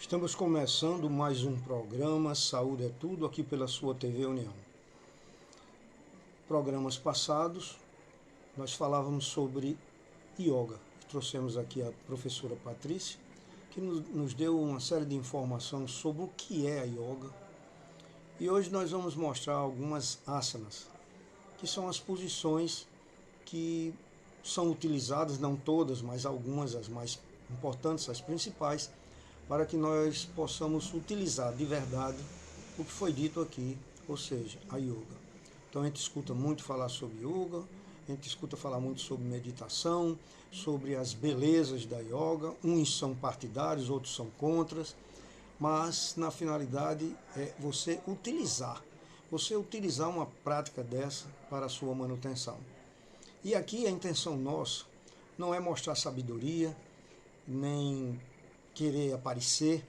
Estamos começando mais um programa Saúde é Tudo aqui pela sua TV União. Programas passados nós falávamos sobre yoga. Trouxemos aqui a professora Patrícia, que nos deu uma série de informações sobre o que é a yoga. E hoje nós vamos mostrar algumas asanas, que são as posições que são utilizadas, não todas, mas algumas, as mais importantes, as principais, para que nós possamos utilizar de verdade o que foi dito aqui, ou seja, a yoga. Então a gente escuta muito falar sobre yoga, a gente escuta falar muito sobre meditação, sobre as belezas da yoga, uns são partidários, outros são contras, mas na finalidade é você utilizar uma prática dessa para a sua manutenção. E aqui a intenção nossa não é mostrar sabedoria, nem querer aparecer.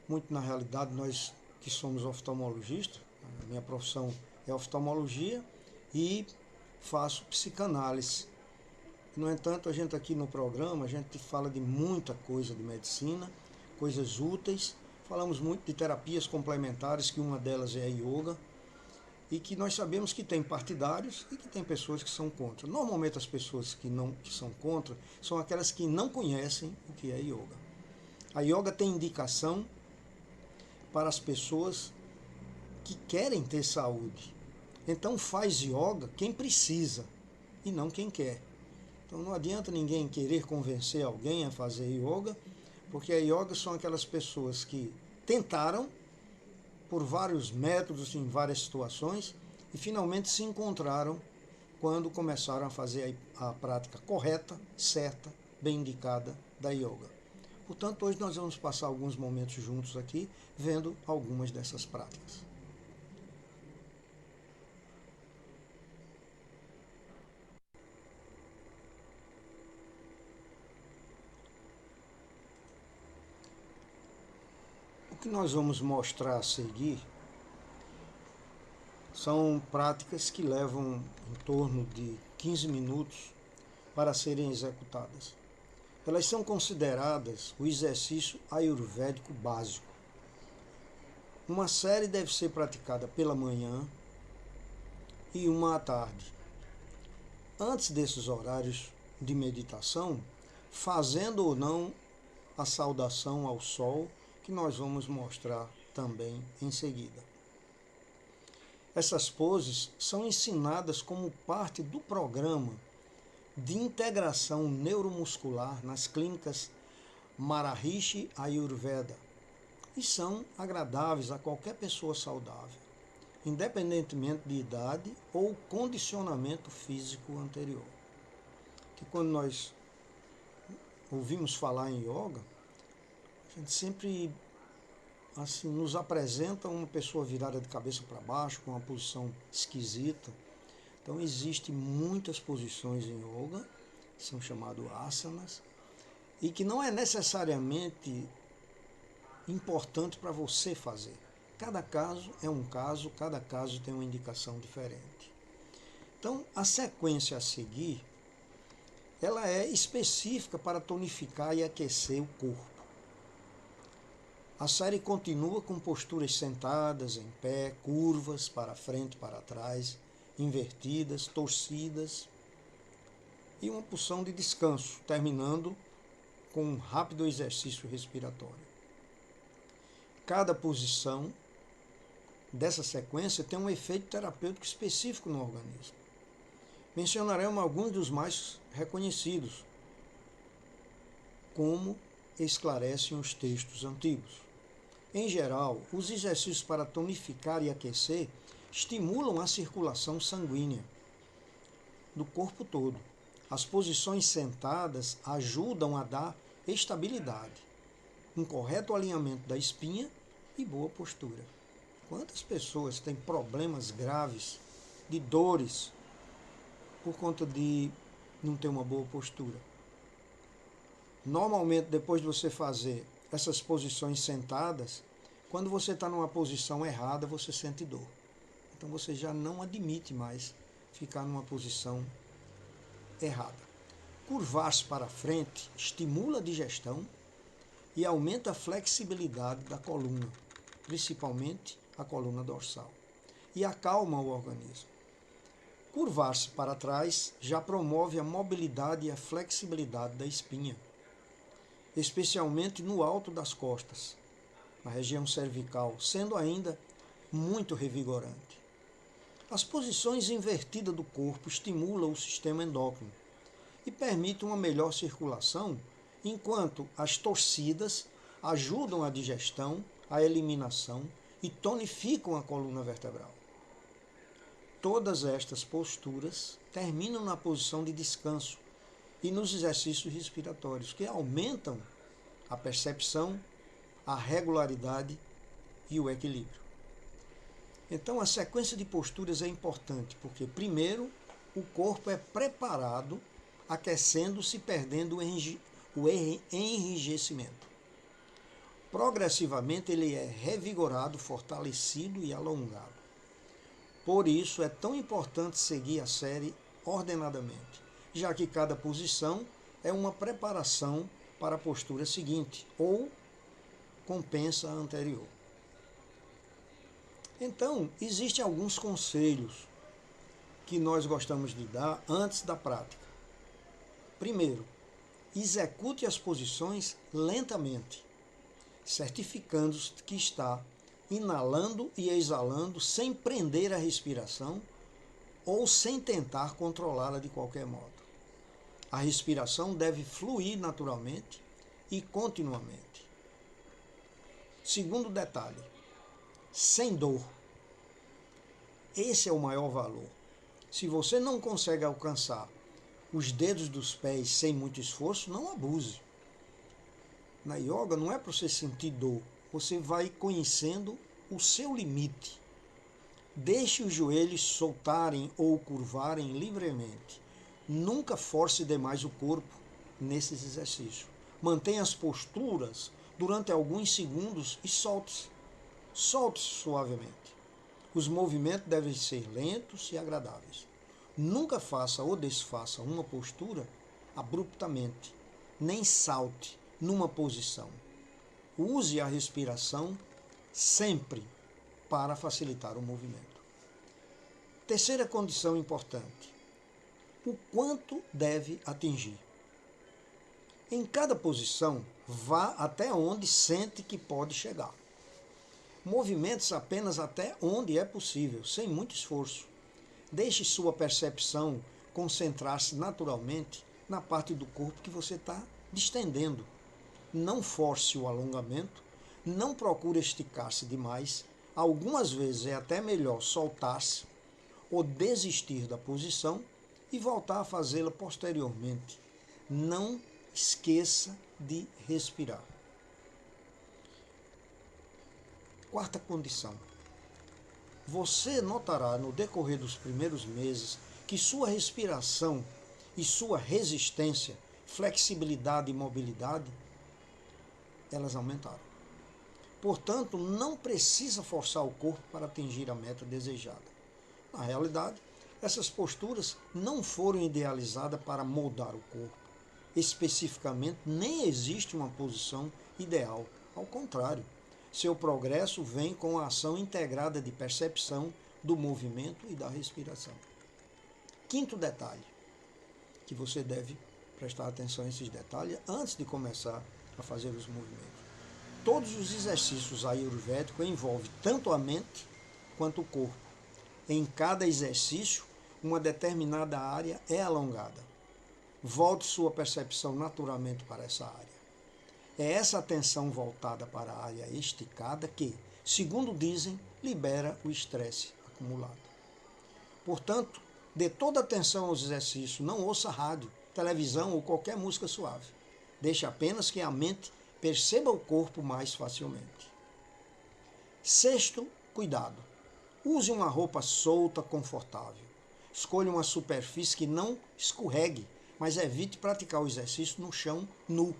Muito na realidade, nós que somos oftalmologistas, a minha profissão é oftalmologia e faço psicanálise. No entanto, a gente aqui no programa, a gente fala de muita coisa de medicina, coisas úteis, falamos muito de terapias complementares, que uma delas é a yoga, e que nós sabemos que tem partidários e que tem pessoas que são contra. Normalmente as pessoas que são contra são aquelas que não conhecem o que é yoga. A yoga tem indicação para as pessoas que querem ter saúde. Então faz yoga quem precisa e não quem quer. Então não adianta ninguém querer convencer alguém a fazer yoga, porque a yoga são aquelas pessoas que tentaram por vários métodos, em várias situações, e finalmente se encontraram quando começaram a fazer a prática correta, certa, bem indicada da yoga. Portanto, hoje nós vamos passar alguns momentos juntos aqui, vendo algumas dessas práticas. O que nós vamos mostrar a seguir são práticas que levam em torno de 15 minutos para serem executadas. Elas são consideradas o exercício ayurvédico básico. Uma série deve ser praticada pela manhã e uma à tarde. Antes desses horários de meditação, fazendo ou não a saudação ao sol, que nós vamos mostrar também em seguida. Essas poses são ensinadas como parte do programa de integração neuromuscular nas clínicas Maharishi Ayurveda e são agradáveis a qualquer pessoa saudável, independentemente de idade ou condicionamento físico anterior. Que quando nós ouvimos falar em yoga, a gente sempre assim nos apresenta uma pessoa virada de cabeça para baixo, com uma posição esquisita. Então existem muitas posições em yoga, que são chamadas asanas, e que não é necessariamente importante para você fazer. Cada caso é um caso, cada caso tem uma indicação diferente. Então, a sequência a seguir, ela é específica para tonificar e aquecer o corpo. A série continua com posturas sentadas, em pé, curvas, para frente, para trás, invertidas, torcidas, e uma porção de descanso, terminando com um rápido exercício respiratório. Cada posição dessa sequência tem um efeito terapêutico específico no organismo. Mencionaremos alguns dos mais reconhecidos, como esclarecem os textos antigos. Em geral, os exercícios para tonificar e aquecer estimulam a circulação sanguínea do corpo todo. As posições sentadas ajudam a dar estabilidade, um correto alinhamento da espinha e boa postura. Quantas pessoas têm problemas graves de dores por conta de não ter uma boa postura? Normalmente, depois de você fazer essas posições sentadas, quando você está numa posição errada, você sente dor. Então você já não admite mais ficar numa posição errada. Curvar-se para frente estimula a digestão e aumenta a flexibilidade da coluna, principalmente a coluna dorsal, e acalma o organismo. Curvar-se para trás já promove a mobilidade e a flexibilidade da espinha, especialmente no alto das costas, na região cervical, sendo ainda muito revigorante. As posições invertidas do corpo estimulam o sistema endócrino e permitem uma melhor circulação, enquanto as torcidas ajudam a digestão, a eliminação e tonificam a coluna vertebral. Todas estas posturas terminam na posição de descanso e nos exercícios respiratórios, que aumentam a percepção, a regularidade e o equilíbrio. Então, a sequência de posturas é importante, porque, primeiro, o corpo é preparado, aquecendo-se, perdendo o enrijecimento. Progressivamente, ele é revigorado, fortalecido e alongado. Por isso, é tão importante seguir a série ordenadamente, já que cada posição é uma preparação para a postura seguinte, ou compensa a anterior. Então, existem alguns conselhos que nós gostamos de dar antes da prática. Primeiro, execute as posições lentamente, certificando-se que está inalando e exalando sem prender a respiração ou sem tentar controlá-la de qualquer modo. A respiração deve fluir naturalmente e continuamente. Segundo detalhe, sem dor. Esse é o maior valor. Se você não consegue alcançar os dedos dos pés sem muito esforço, não abuse. Na yoga não é para você sentir dor, você vai conhecendo o seu limite. Deixe os joelhos soltarem ou curvarem livremente. Nunca force demais o corpo nesses exercícios. Mantenha as posturas durante alguns segundos e solte-se. Solte-se suavemente. Os movimentos devem ser lentos e agradáveis. Nunca faça ou desfaça uma postura abruptamente, nem salte numa posição. Use a respiração sempre para facilitar o movimento. Terceira condição importante: o quanto deve atingir. Em cada posição, vá até onde sente que pode chegar. Movimentos apenas até onde é possível, sem muito esforço. Deixe sua percepção concentrar-se naturalmente na parte do corpo que você está distendendo. Não force o alongamento, não procure esticar-se demais. Algumas vezes é até melhor soltar-se ou desistir da posição e voltar a fazê-la posteriormente. Não esqueça de respirar. Quarta condição. Você notará no decorrer dos primeiros meses que sua respiração e sua resistência, flexibilidade e mobilidade, elas aumentaram. Portanto, não precisa forçar o corpo para atingir a meta desejada. Na realidade, essas posturas não foram idealizadas para moldar o corpo. Especificamente, nem existe uma posição ideal. Ao contrário, seu progresso vem com a ação integrada de percepção do movimento e da respiração. Quinto detalhe, que você deve prestar atenção a esses detalhes antes de começar a fazer os movimentos. Todos os exercícios ayurvédicos envolvem tanto a mente quanto o corpo. Em cada exercício, uma determinada área é alongada. Volte sua percepção naturalmente para essa área. É essa atenção voltada para a área esticada que, segundo dizem, libera o estresse acumulado. Portanto, dê toda atenção aos exercícios, não ouça rádio, televisão ou qualquer música suave. Deixe apenas que a mente perceba o corpo mais facilmente. Sexto, cuidado. Use uma roupa solta, confortável. Escolha uma superfície que não escorregue, mas evite praticar o exercício no chão nu.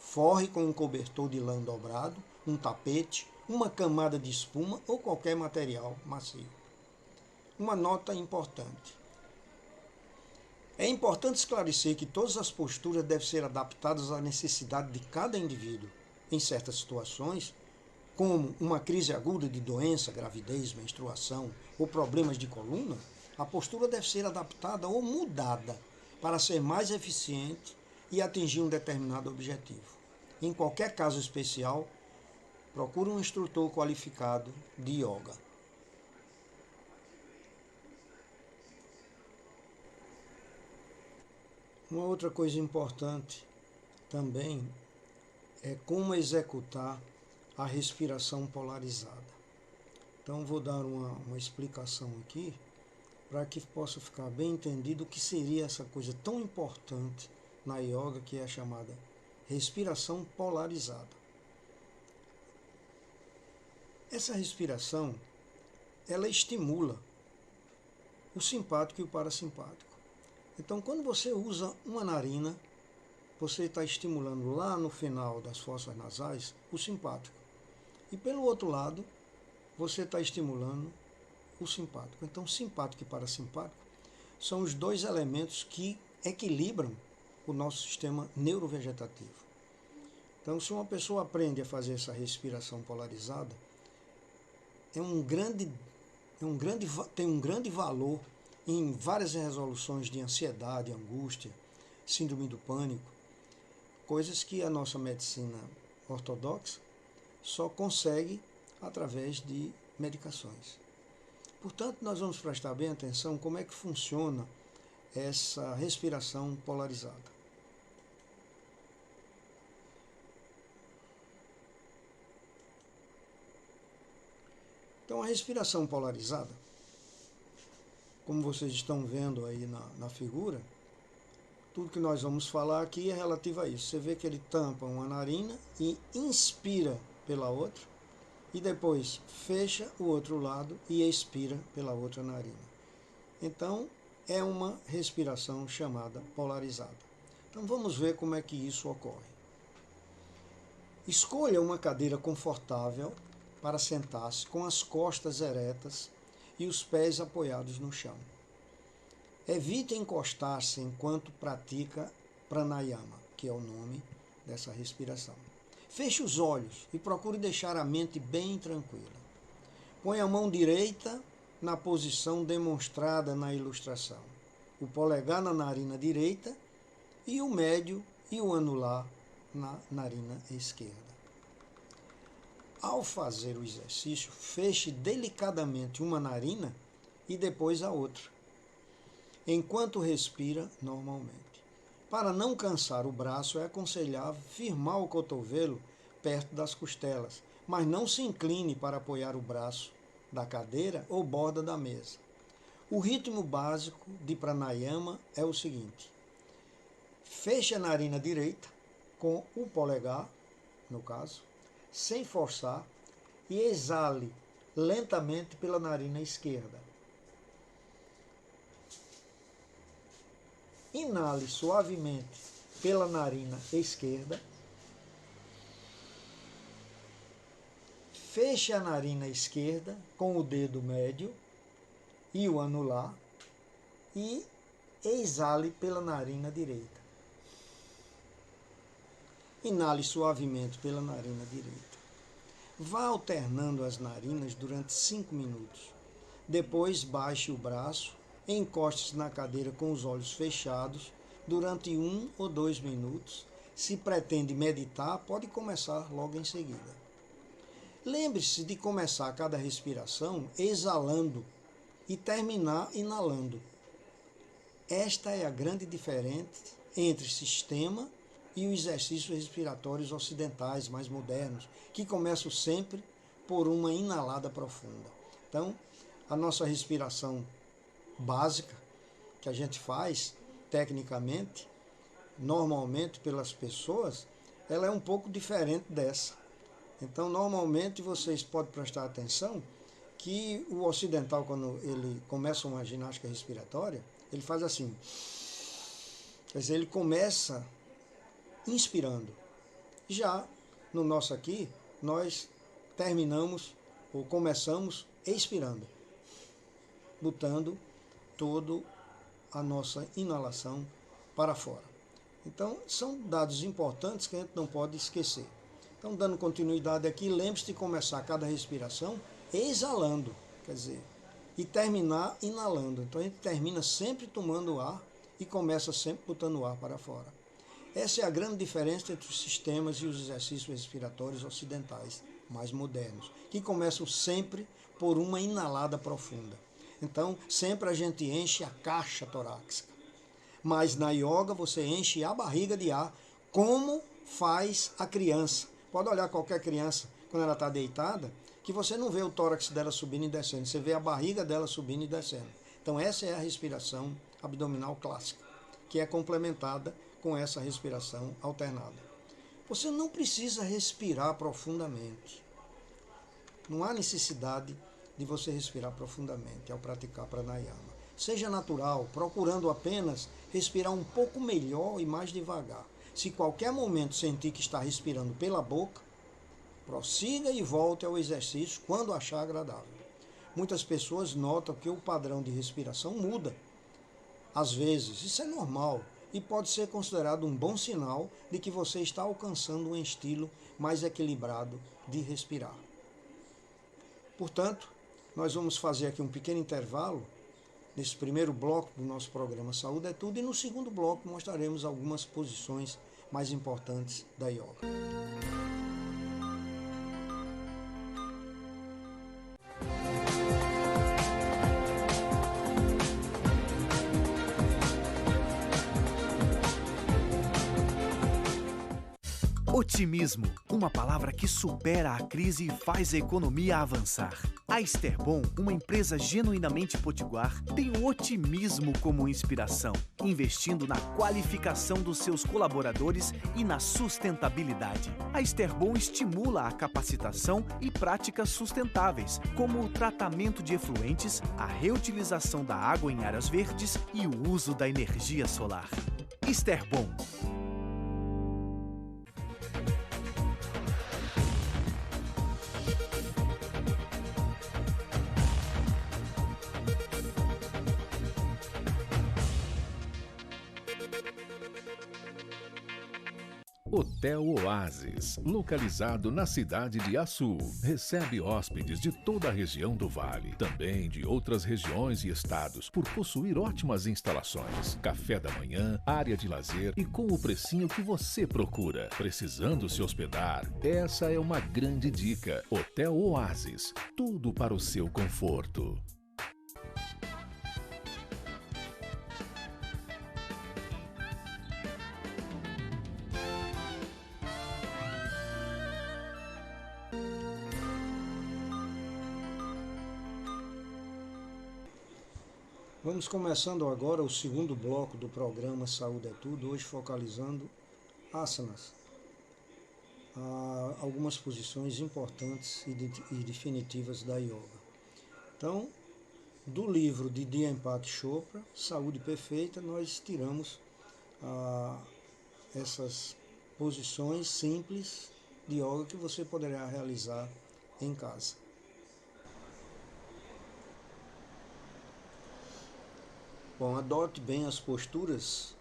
Forre com um cobertor de lã dobrado, um tapete, uma camada de espuma ou qualquer material macio. Uma nota importante. É importante esclarecer que todas as posturas devem ser adaptadas à necessidade de cada indivíduo. Em certas situações, como uma crise aguda de doença, gravidez, menstruação ou problemas de coluna, a postura deve ser adaptada ou mudada para ser mais eficiente e atingir um determinado objetivo. Em qualquer caso especial, procure um instrutor qualificado de yoga. Uma outra coisa importante também é como executar a respiração polarizada. Então vou dar uma explicação aqui para que possa ficar bem entendido o que seria essa coisa tão importante na yoga que é a chamada respiração polarizada. Essa respiração, ela estimula o simpático e o parasimpático. Então, quando você usa uma narina, você está estimulando lá no final das fossas nasais o simpático. E pelo outro lado, você está estimulando o simpático. Então, simpático e parasimpático são os dois elementos que equilibram o nosso sistema neurovegetativo. Então, se uma pessoa aprende a fazer essa respiração polarizada, tem um grande valor em várias resoluções de ansiedade, angústia, síndrome do pânico, coisas que a nossa medicina ortodoxa só consegue através de medicações. Portanto, nós vamos prestar bem atenção como é que funciona essa respiração polarizada. Então, a respiração polarizada, como vocês estão vendo aí na figura, tudo que nós vamos falar aqui é relativo a isso. Você vê que ele tampa uma narina e inspira pela outra, e depois fecha o outro lado e expira pela outra narina. Então, é uma respiração chamada polarizada. Então, vamos ver como é que isso ocorre. Escolha uma cadeira confortável para sentar-se com as costas eretas e os pés apoiados no chão. Evite encostar-se enquanto pratica pranayama, que é o nome dessa respiração. Feche os olhos e procure deixar a mente bem tranquila. Põe a mão direita na posição demonstrada na ilustração. O polegar na narina direita e o médio e o anular na narina esquerda. Ao fazer o exercício, feche delicadamente uma narina e depois a outra, enquanto respira normalmente. Para não cansar o braço, é aconselhável firmar o cotovelo perto das costelas, mas não se incline para apoiar o braço da cadeira ou borda da mesa. O ritmo básico de pranayama é o seguinte: feche a narina direita com o polegar, no caso, sem forçar, e exale lentamente pela narina esquerda. Inale suavemente pela narina esquerda. Feche a narina esquerda com o dedo médio e o anular e exale pela narina direita. Inale suavemente pela narina direita. Vá alternando as narinas durante 5 minutos. Depois baixe o braço, encoste-se na cadeira com os olhos fechados durante 1 ou 2 minutos. Se pretende meditar, pode começar logo em seguida. Lembre-se de começar cada respiração exalando e terminar inalando. Esta é a grande diferença entre sistema e os exercícios respiratórios ocidentais mais modernos, que começam sempre por uma inalada profunda. Então, a nossa respiração básica, que a gente faz tecnicamente, normalmente pelas pessoas, ela é um pouco diferente dessa. Então, normalmente, vocês podem prestar atenção que o ocidental, quando ele começa uma ginástica respiratória, ele faz assim. Quer dizer, ele começa inspirando. Já no nosso aqui, nós terminamos ou começamos expirando, botando todo a nossa inalação para fora. Então, são dados importantes que a gente não pode esquecer. Então, dando continuidade aqui, lembre-se de começar cada respiração exalando, quer dizer, e terminar inalando. Então, a gente termina sempre tomando ar e começa sempre botando o ar para fora. Essa é a grande diferença entre os sistemas e os exercícios respiratórios ocidentais mais modernos, que começam sempre por uma inalada profunda. Então, sempre a gente enche a caixa torácica. Mas na yoga você enche a barriga de ar, como faz a criança. Pode olhar qualquer criança quando ela está deitada, que você não vê o tórax dela subindo e descendo, você vê a barriga dela subindo e descendo. Então essa é a respiração abdominal clássica, que é complementada com essa respiração alternada. Você não precisa respirar profundamente. Não há necessidade de você respirar profundamente ao praticar pranayama. Seja natural, procurando apenas respirar um pouco melhor e mais devagar. Se qualquer momento sentir que está respirando pela boca, prossiga e volte ao exercício quando achar agradável. Muitas pessoas notam que o padrão de respiração muda. Às vezes, isso é normal e pode ser considerado um bom sinal de que você está alcançando um estilo mais equilibrado de respirar. Portanto, nós vamos fazer aqui um pequeno intervalo nesse primeiro bloco do nosso programa Saúde é Tudo, e no segundo bloco mostraremos algumas posições mais importantes da yoga. Otimismo, uma palavra que supera a crise e faz a economia avançar. A Esterbom, uma empresa genuinamente potiguar, tem o otimismo como inspiração, investindo na qualificação dos seus colaboradores e na sustentabilidade. A Esterbom estimula a capacitação e práticas sustentáveis, como o tratamento de efluentes, a reutilização da água em áreas verdes e o uso da energia solar. Esterbom. Hotel Oasis, localizado na cidade de Açu, recebe hóspedes de toda a região do Vale, também de outras regiões e estados, por possuir ótimas instalações, café da manhã, área de lazer e com o precinho que você procura. Precisando se hospedar? Essa é uma grande dica. Hotel Oasis, tudo para o seu conforto. Vamos começando agora o segundo bloco do programa Saúde é Tudo, hoje focalizando asanas, algumas posições importantes e definitivas da yoga. Então, do livro de Deepak Chopra, Saúde Perfeita, nós tiramos essas posições simples de yoga que você poderá realizar em casa. Bom, adote bem as posturas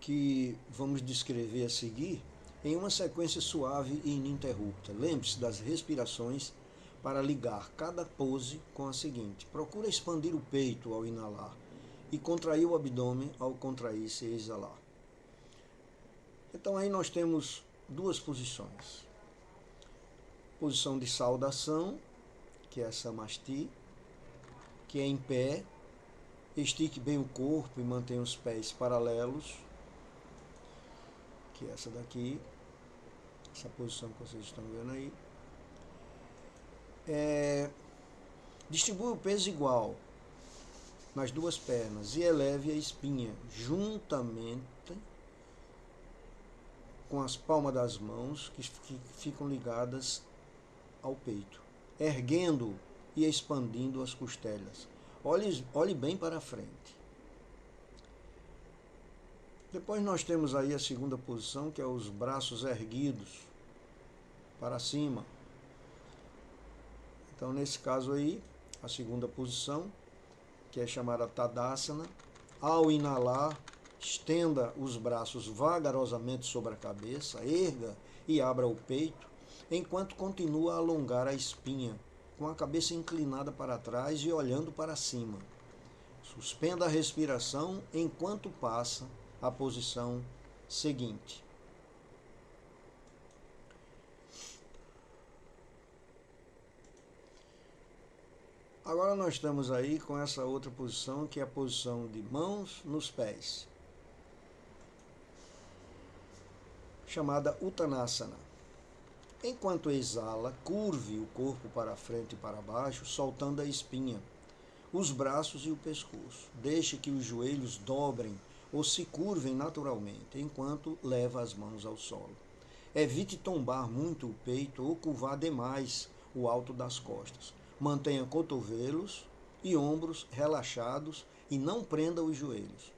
que vamos descrever a seguir em uma sequência suave e ininterrupta. Lembre-se das respirações para ligar cada pose com a seguinte. Procura expandir o peito ao inalar e contrair o abdômen ao contrair-se e exalar. Então aí nós temos duas posições. Posição de saudação, que é a Samasti, que é em pé. Estique bem o corpo e mantenha os pés paralelos, que é essa daqui, essa posição que vocês estão vendo aí. Distribua o peso igual nas duas pernas e eleve a espinha juntamente com as palmas das mãos que ficam ligadas ao peito, erguendo e expandindo as costelas. Olhe bem para frente. Depois nós temos aí a segunda posição, que é os braços erguidos para cima. Então, nesse caso aí, a segunda posição, que que é chamada Tadasana. Ao inalar, estenda os braços vagarosamente sobre a cabeça, erga e abra o peito, enquanto continua a alongar a espinha, com a cabeça inclinada para trás e olhando para cima. Suspenda a respiração enquanto passa à posição seguinte. Agora nós estamos aí com essa outra posição, que é a posição de mãos nos pés, chamada Uttanasana. Enquanto exala, curve o corpo para frente e para baixo, soltando a espinha, os braços e o pescoço. Deixe que os joelhos dobrem ou se curvem naturalmente, enquanto leva as mãos ao solo. Evite tombar muito o peito ou curvar demais o alto das costas. Mantenha cotovelos e ombros relaxados e não prenda os joelhos.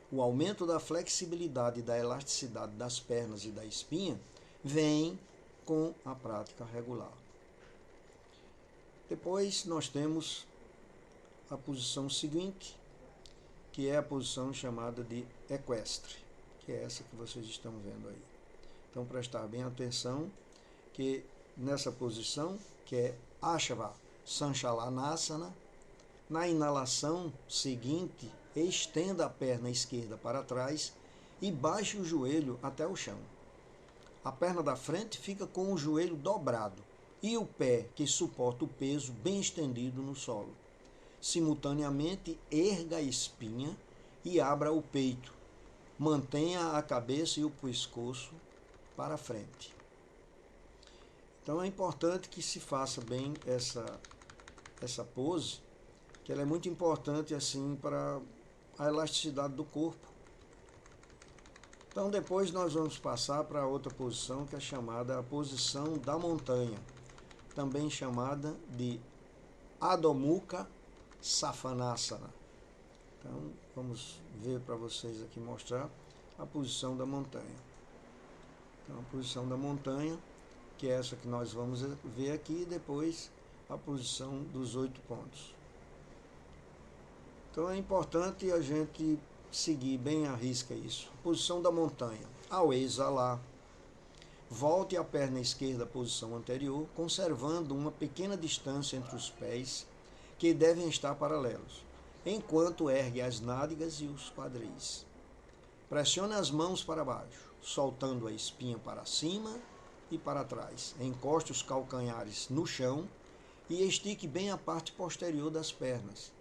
O aumento da flexibilidade e da elasticidade das pernas e da espinha vem com a prática regular. Depois nós temos a posição seguinte, que é a posição chamada de equestre, que é essa que vocês estão vendo aí. Então prestar bem atenção que nessa posição, que é Ashava Sanchalanasana, na inalação seguinte, estenda a perna esquerda para trás e baixe o joelho até o chão. A perna da frente fica com o joelho dobrado e o pé, que suporta o peso, bem estendido no solo. Simultaneamente, erga a espinha e abra o peito. Mantenha a cabeça e o pescoço para frente. Então é importante que se faça bem essa pose, que ela é muito importante assim para a elasticidade do corpo. Então depois nós vamos passar para outra posição, que é chamada a posição da montanha, também chamada de Adho Mukha Svanasana. Então vamos ver para vocês aqui, mostrar a posição da montanha. Então a posição da montanha, que é essa que nós vamos ver aqui, e depois a posição dos 8 pontos. Então é importante a gente seguir bem à risca isso. Posição da montanha. Ao exalar, volte a perna esquerda à posição anterior, conservando uma pequena distância entre os pés, que devem estar paralelos, enquanto ergue as nádegas e os quadris. Pressione as mãos para baixo, soltando a espinha para cima e para trás. Encoste os calcanhares no chão e estique bem a parte posterior das pernas.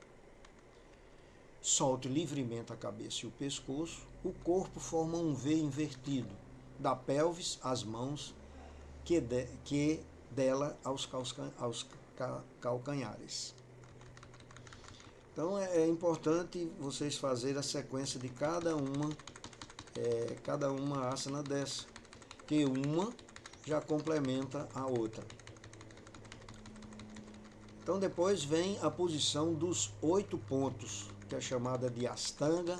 Solte livremente a cabeça e o pescoço. O corpo forma um V invertido, da pelvis às mãos, que dela aos calcanhares. Então é importante vocês fazerem a sequência de cada uma asana dessa, que uma já complementa a outra. Então depois vem a posição dos 8 pontos, que é chamada de Ashtanga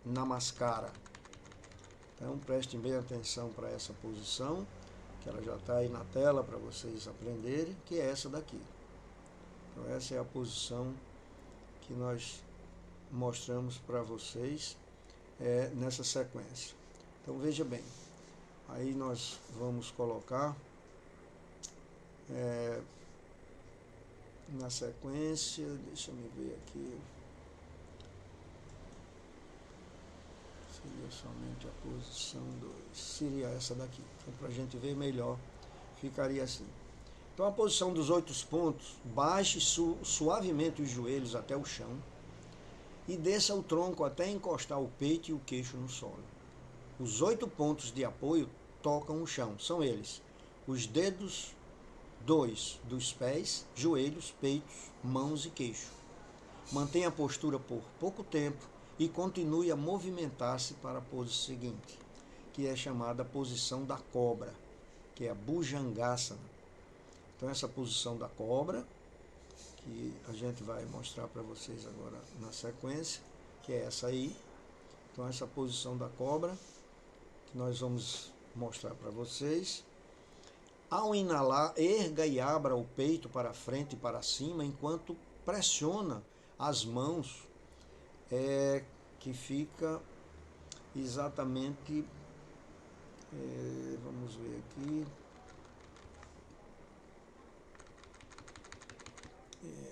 Namaskara. Então prestem bem atenção para essa posição, que ela já está aí na tela para vocês aprenderem, que é essa daqui. Então essa é a posição que nós mostramos para vocês nessa sequência. Então veja bem, aí nós vamos colocar na sequência, deixa eu ver aqui, seria somente a posição 2, seria essa daqui. Então para a gente ver melhor, ficaria assim. Então a posição dos 8 pontos, baixe suavemente os joelhos até o chão e desça o tronco até encostar o peito e o queixo no solo. Os 8 pontos de apoio tocam o chão, são eles: os dedos 2 dos pés, joelhos, peitos, mãos e queixo. Mantenha a postura por pouco tempo e continue a movimentar-se para a pose seguinte, que é chamada posição da cobra, que é a Bhujangasana. Então essa posição da cobra, que a gente vai mostrar para vocês agora na sequência, que é essa aí. Então essa posição da cobra, que nós vamos mostrar para vocês. Ao inalar, erga e abra o peito para frente e para cima, enquanto pressiona as mãos, que fica exatamente, vamos ver aqui,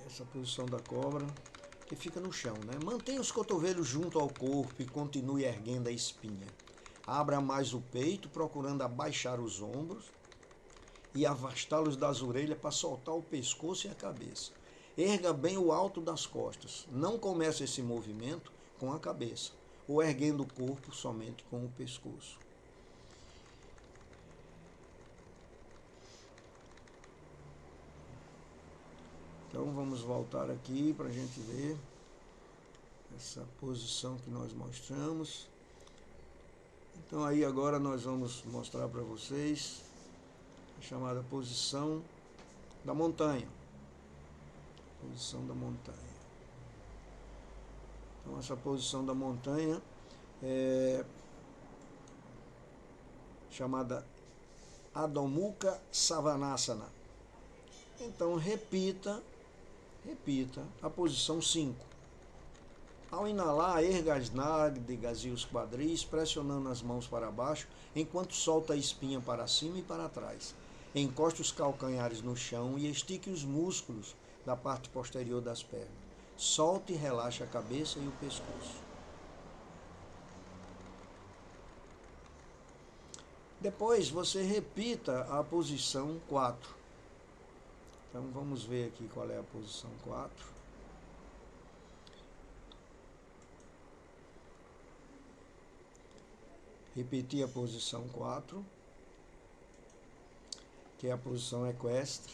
essa posição da cobra, que fica no chão, né? Mantenha os cotovelos junto ao corpo e continue erguendo a espinha. Abra mais o peito, procurando abaixar os ombros e afastá-los das orelhas para soltar o pescoço e a cabeça. Erga bem o alto das costas. Não comece esse movimento com a cabeça, ou erguendo o corpo somente com o pescoço. Então vamos voltar aqui para a gente ver essa posição que nós mostramos. Então aí agora nós vamos mostrar para vocês a chamada posição da montanha. Posição da montanha. Então essa posição da montanha é chamada Adho Mukha Svanasana. Então repita a posição 5. Ao inalar, erga as nádegas e os quadris, pressionando as mãos para baixo, enquanto solta a espinha para cima e para trás. Encoste os calcanhares no chão e estique os músculos da parte posterior das pernas. Solte e relaxe a cabeça e o pescoço. Depois você repita a posição 4. Então vamos ver aqui qual é a posição 4. Repetir a posição 4, que é a posição equestre.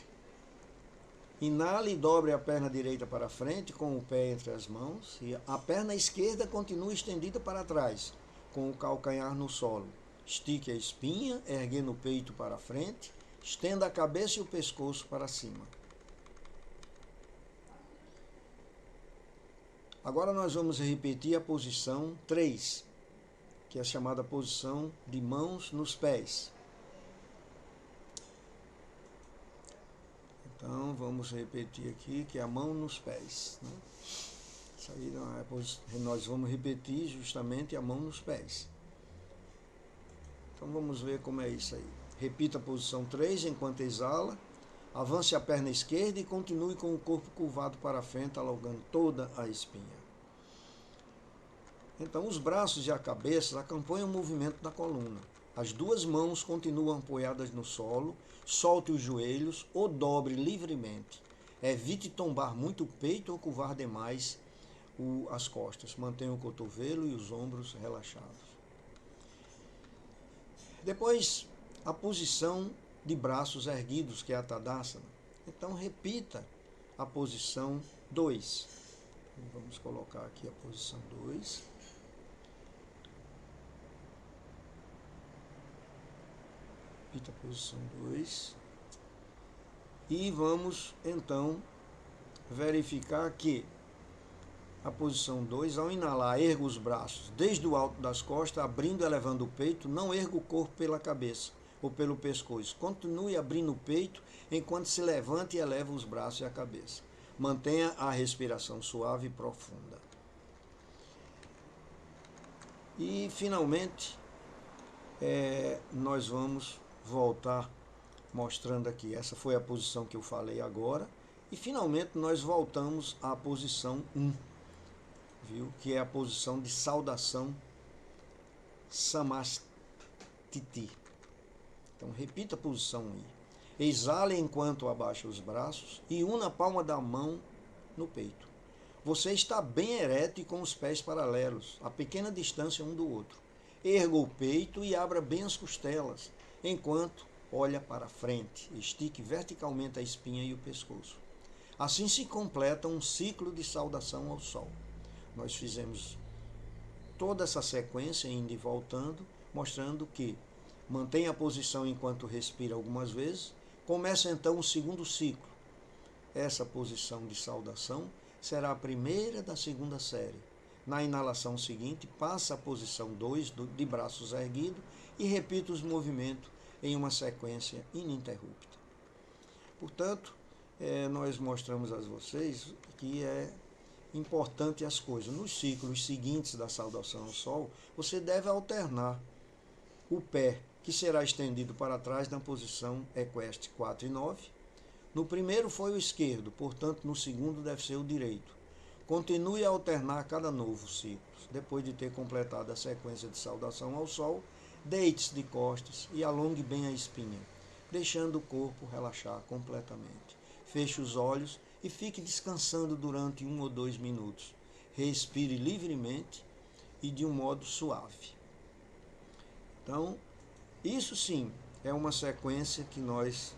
Inale e dobre a perna direita para frente, com o pé entre as mãos, e a perna esquerda continua estendida para trás, com o calcanhar no solo. Estique a espinha, erguendo o peito para frente, estenda a cabeça e o pescoço para cima. Agora nós vamos repetir a posição 3, que é a chamada posição de mãos nos pés. Então vamos repetir aqui, que é a mão nos pés, né? Isso aí nós vamos repetir justamente a mão nos pés. Então vamos ver como é isso aí. Repita a posição 3 enquanto exala. Avance a perna esquerda e continue com o corpo curvado para frente, alongando toda a espinha. Então, os braços e a cabeça acompanham o movimento da coluna. As duas mãos continuam apoiadas no solo. Solte os joelhos ou dobre livremente. Evite tombar muito o peito ou curvar demais as costas. Mantenha o cotovelo e os ombros relaxados. Depois, a posição de braços erguidos, que é a Tadasana. Então, repita a posição 2. Vamos colocar aqui a posição 2. Repita a posição 2. E vamos, então, verificar que a posição 2, ao inalar, erga os braços desde o alto das costas, abrindo e elevando o peito. Não erga o corpo pela cabeça ou pelo pescoço. Continue abrindo o peito enquanto se levanta e eleva os braços e a cabeça. Mantenha a respiração suave e profunda. E, finalmente, nós vamos voltar mostrando aqui. Essa foi a posição que eu falei agora. E, finalmente, nós voltamos à posição 1, viu? Que é a posição de saudação Samastiti. Então, repita a posição 1. Exale enquanto abaixa os braços e una a palma da mão no peito. Você está bem ereto e com os pés paralelos, a pequena distância um do outro. Erga o peito e abra bem as costelas, enquanto olha para frente. Estique verticalmente a espinha e o pescoço. Assim se completa um ciclo de saudação ao sol. Nós fizemos toda essa sequência, indo e voltando, mostrando que mantém a posição enquanto respira algumas vezes. Começa então o segundo ciclo. Essa posição de saudação será a primeira da segunda série. Na inalação seguinte, passa a posição 2 de braços erguidos e repita os movimentos em uma sequência ininterrupta. Portanto, nós mostramos a vocês que importante as coisas. Nos ciclos seguintes da saudação ao sol, você deve alternar o pé, que será estendido para trás na posição equestre 4 e 9. No primeiro foi o esquerdo, portanto, no segundo deve ser o direito. Continue a alternar cada novo ciclo. Depois de ter completado a sequência de saudação ao sol, deite-se de costas e alongue bem a espinha, deixando o corpo relaxar completamente. Feche os olhos e fique descansando durante 1 ou 2 minutos. Respire livremente e de um modo suave. Então, isso sim é uma sequência que nós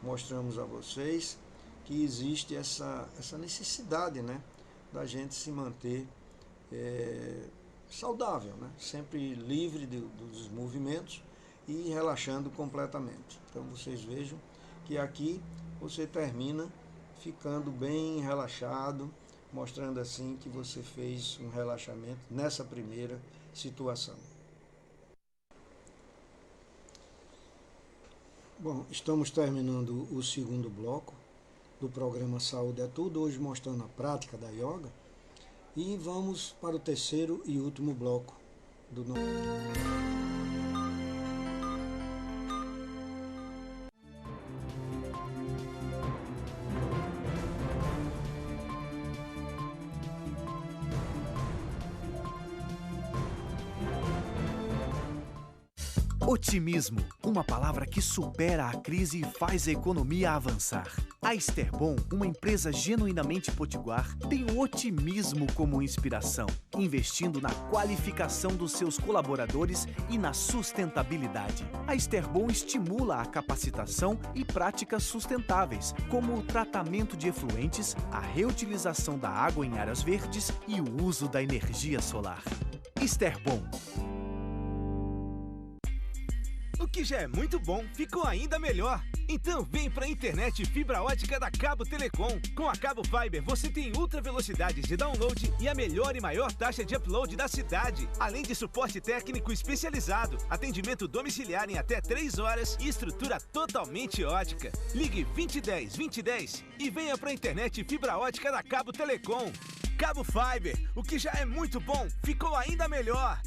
mostramos a vocês, que existe essa necessidade, né, da gente se manter saudável, né, sempre livre dos movimentos e relaxando completamente. Então vocês vejam que aqui você termina ficando bem relaxado, mostrando assim que você fez um relaxamento nessa primeira situação. Bom, estamos terminando o segundo bloco do programa Saúde é Tudo, hoje mostrando a prática da yoga, e vamos para o terceiro e último bloco do nosso. Otimismo, uma palavra que supera a crise e faz a economia avançar. A Esterbom, uma empresa genuinamente potiguar, tem o otimismo como inspiração, investindo na qualificação dos seus colaboradores e na sustentabilidade. A Esterbom estimula a capacitação e práticas sustentáveis, como o tratamento de efluentes, a reutilização da água em áreas verdes e o uso da energia solar. Esterbom. O que já é muito bom, ficou ainda melhor. Então vem pra internet fibra ótica da Cabo Telecom. Com a Cabo Fiber você tem ultra velocidades de download e a melhor e maior taxa de upload da cidade. Além de suporte técnico especializado, atendimento domiciliar em até 3 horas e estrutura totalmente ótica. Ligue 2010 e venha pra internet fibra ótica da Cabo Telecom. Cabo Fiber, o que já é muito bom, ficou ainda melhor.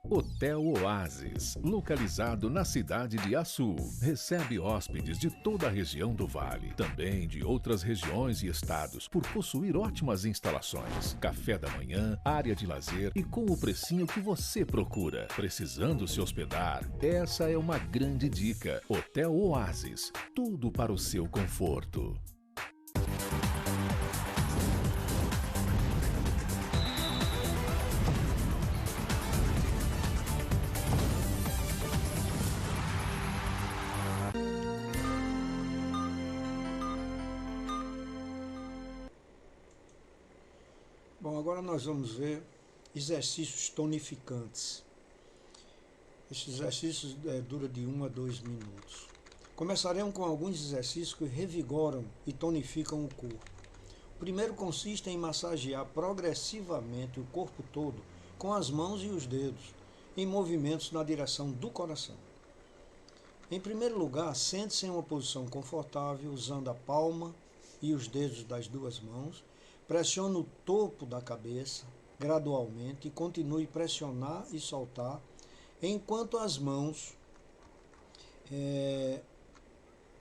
Hotel Oasis, localizado na cidade de Açu, recebe hóspedes de toda a região do Vale, também de outras regiões e estados, por possuir ótimas instalações, café da manhã, área de lazer e com o precinho que você procura. Precisando se hospedar? Essa é uma grande dica. Hotel Oasis, tudo para o seu conforto. Bom, agora nós vamos ver exercícios tonificantes. Esses exercícios duram de 1 a 2 minutos. Começaremos com alguns exercícios que revigoram e tonificam o corpo. O primeiro consiste em massagear progressivamente o corpo todo com as mãos e os dedos, em movimentos na direção do coração. Em primeiro lugar, sente-se em uma posição confortável, usando a palma e os dedos das duas mãos. Pressione o topo da cabeça gradualmente e continue a pressionar e soltar enquanto as mãos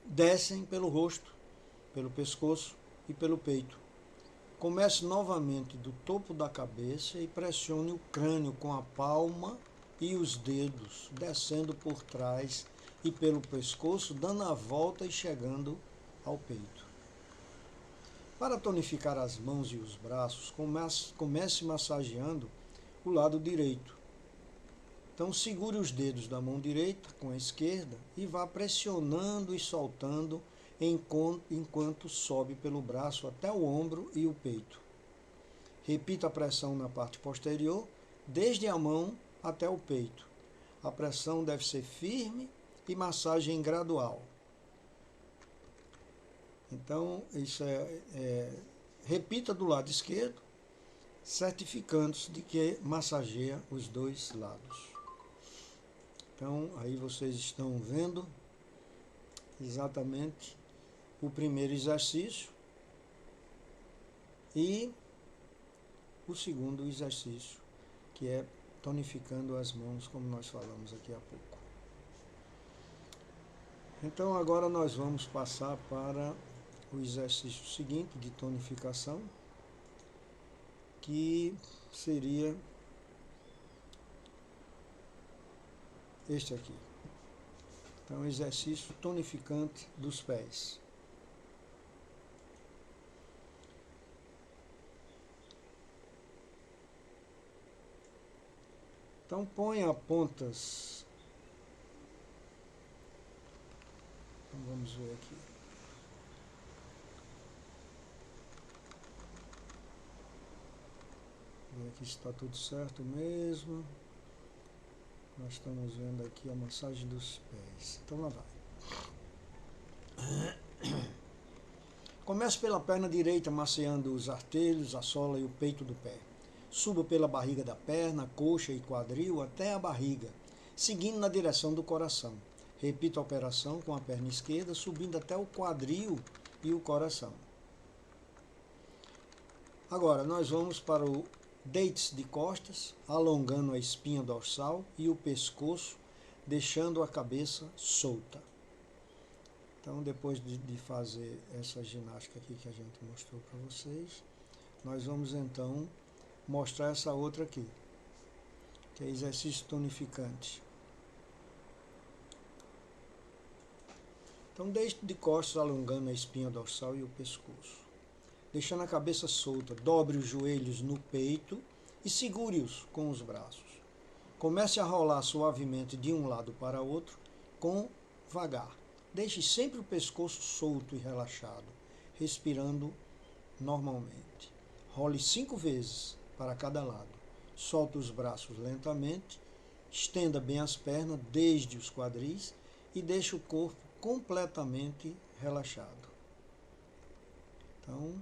descem pelo rosto, pelo pescoço e pelo peito. Comece novamente do topo da cabeça e pressione o crânio com a palma e os dedos, descendo por trás e pelo pescoço, dando a volta e chegando ao peito. Para tonificar as mãos e os braços, comece massageando o lado direito. Então segure os dedos da mão direita com a esquerda e vá pressionando e soltando enquanto sobe pelo braço até o ombro e o peito. Repita a pressão na parte posterior, desde a mão até o peito. A pressão deve ser firme e massagem gradual. Então, isso repita do lado esquerdo, certificando-se de que massageia os dois lados. Então, aí vocês estão vendo exatamente o primeiro exercício, E o segundo exercício, que é tonificando as mãos, como nós falamos aqui há pouco. Então agora nós vamos passar para o exercício seguinte de tonificação, que seria este aqui. Então, exercício tonificante dos pés. Então, ponha pontas. Então, vamos ver aqui. Ver aqui se está tudo certo mesmo. Nós estamos vendo aqui a massagem dos pés. Então lá vai. Comece pela perna direita, masseando os artelhos, a sola e o peito do pé. Suba pela barriga da perna, coxa e quadril até a barriga, seguindo na direção do coração. Repita a operação com a perna esquerda, subindo até o quadril e o coração. Agora nós vamos para o deite-se de costas, alongando a espinha dorsal e o pescoço, deixando a cabeça solta. Então, depois de fazer essa ginástica aqui que a gente mostrou para vocês, nós vamos então mostrar essa outra aqui, que é exercício tonificante. Então, deite de costas, alongando a espinha dorsal e o pescoço. Deixando a cabeça solta, dobre os joelhos no peito e segure-os com os braços. Comece a rolar suavemente de um lado para outro, com vagar. Deixe sempre o pescoço solto e relaxado, respirando normalmente. Role 5 vezes para cada lado. Solte os braços lentamente, estenda bem as pernas desde os quadris e deixe o corpo completamente relaxado. Então,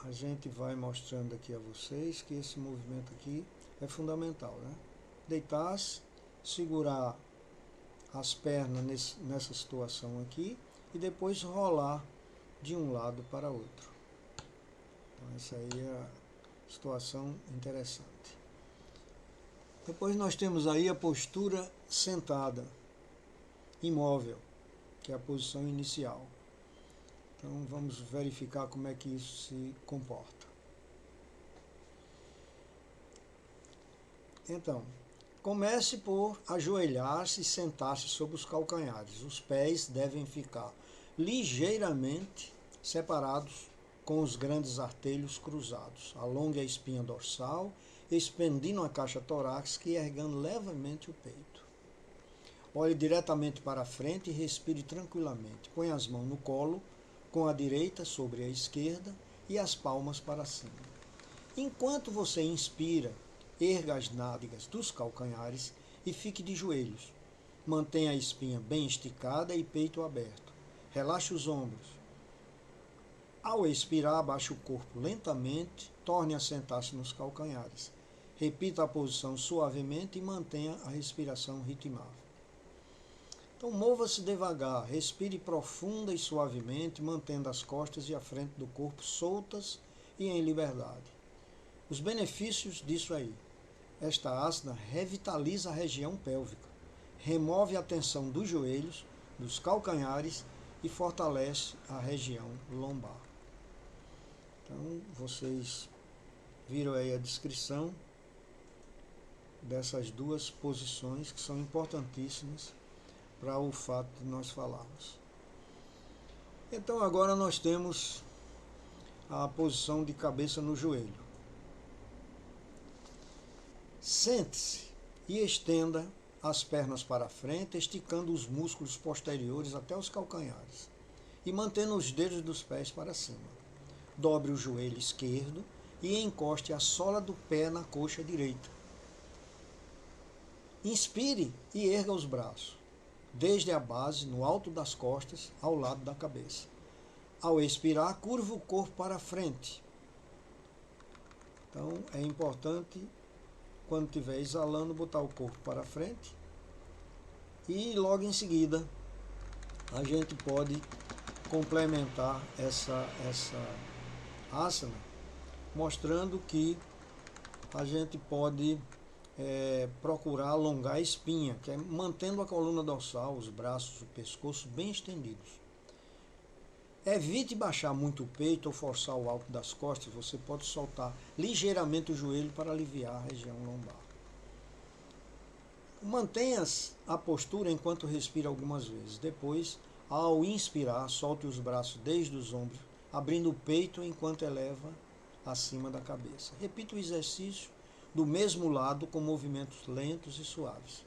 a gente vai mostrando aqui a vocês que esse movimento aqui é fundamental, né? Deitar-se, segurar as pernas nessa situação aqui e depois rolar de um lado para outro. Então, essa aí é a situação interessante. Depois nós temos aí a postura sentada, imóvel, que é a posição inicial. Então vamos verificar como é que isso se comporta. Então, comece por ajoelhar-se e sentar-se sobre os calcanhares. Os pés devem ficar ligeiramente separados com os grandes artelhos cruzados. Alongue a espinha dorsal, expandindo a caixa torácica e ergando levemente o peito. Olhe diretamente para a frente e respire tranquilamente. Põe as mãos no colo, com a direita sobre a esquerda e as palmas para cima. Enquanto você inspira, erga as nádegas dos calcanhares e fique de joelhos. Mantenha a espinha bem esticada e peito aberto. Relaxe os ombros. Ao expirar, abaixe o corpo lentamente, torne a sentar-se nos calcanhares. Repita a posição suavemente e mantenha a respiração ritmável. Então, mova-se devagar, respire profunda e suavemente, mantendo as costas e a frente do corpo soltas e em liberdade. Os benefícios disso aí. Esta asana revitaliza a região pélvica, remove a tensão dos joelhos, dos calcanhares e fortalece a região lombar. Então, vocês viram aí a descrição dessas duas posições que são importantíssimas para o fato de nós falarmos. Então agora nós temos a posição de cabeça no joelho. Sente-se e estenda as pernas para frente, esticando os músculos posteriores até os calcanhares e mantendo os dedos dos pés para cima. Dobre o joelho esquerdo e encoste a sola do pé na coxa direita. Inspire e erga os braços, desde a base, no alto das costas, ao lado da cabeça. Ao expirar, curva o corpo para frente. Então, é importante, quando estiver exalando, botar o corpo para frente. E logo em seguida, a gente pode complementar essa asana, mostrando que a gente pode procurar alongar a espinha, que é mantendo a coluna dorsal, os braços, o pescoço bem estendidos. Evite baixar muito o peito ou forçar o alto das costas. Você pode soltar ligeiramente o joelho para aliviar a região lombar. Mantenha a postura enquanto respira algumas vezes. Depois, ao inspirar, solte os braços desde os ombros, abrindo o peito enquanto eleva acima da cabeça. Repita o exercício do mesmo lado com movimentos lentos e suaves.